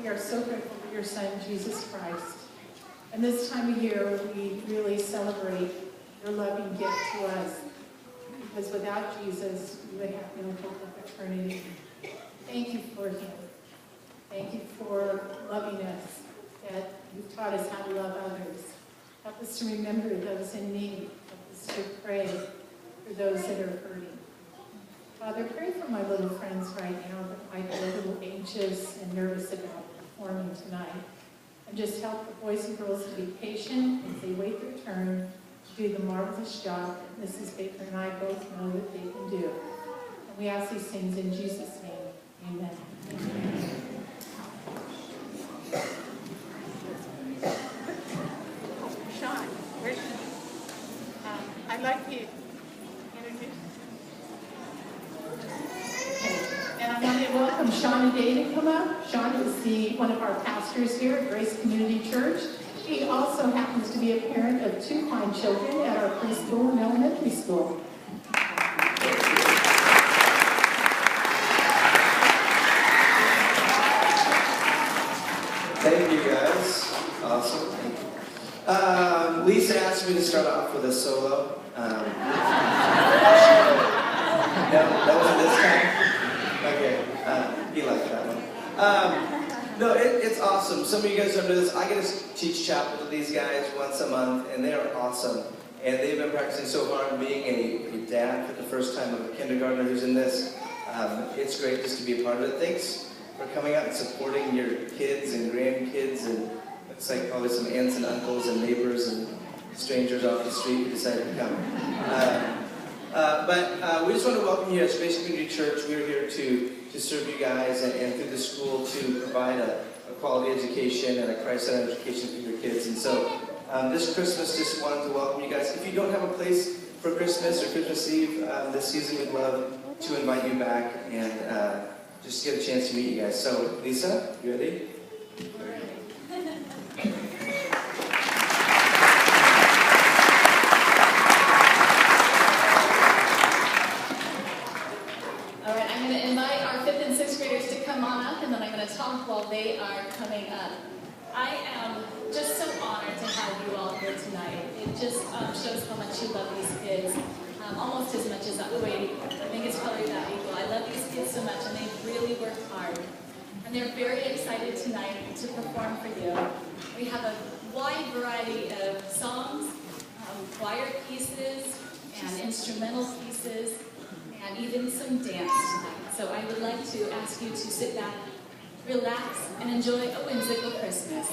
we are so grateful for your Son, Jesus Christ. And this time of year, we really celebrate your loving gift to us, because without Jesus, we would have no hope of eternity. Thank you for him. Thank you for loving us, that you've taught us how to love others. Help us to remember those in need. Help us to pray for those that are hurting. Father, pray for my little friends right now that might be a little anxious and nervous about performing tonight. And just help the boys and girls to be patient as they wait their turn to do the marvelous job that Mrs. Baker and I both know that they can do. And we ask these things in Jesus' name. Amen. Amen. Sean, where's I'd like you to introduce. And I want to welcome Shauna Day to come up. Shauna is one of our pastors here at Grace Community Church. He also happens to be a parent of 2 fine children at our preschool and elementary school. Thank you, guys. Awesome. Lisa asked me to start off with a solo. No, that wasn't this time? Okay. He liked that one. No, it's awesome. Some of you guys don't know this. I get to teach chapel to these guys once a month, and they are awesome. And they've been practicing so hard. Being a dad for the first time of a kindergartner who's in this, it's great just to be a part of it. Thanks for coming out and supporting your kids and grandkids, and looks like probably some aunts and uncles and neighbors and strangers off the street who decided to come. But we just want to welcome you as Grace Community Church. We're here to serve you guys and through the school to provide a quality education and a Christ-centered education for your kids. And so this Christmas, just wanted to welcome you guys. If you don't have a place for Christmas or Christmas Eve this season, we'd love to invite you back and just get a chance to meet you guys. So, Lisa, you ready? All right, I'm going to invite our 5th and 6th graders to come on up, and then I'm going to talk while they are coming up. I am just so honored to have you all here tonight. It just shows how much you love these kids. Almost as much as wait, I think it's probably that equal. I love these kids so much, and they've really worked hard. And they're very excited tonight to perform for you. We have a wide variety of songs, choir pieces, and instrumental pieces, and even some dance tonight. So I would like to ask you to sit back, relax, and enjoy a whimsical Christmas.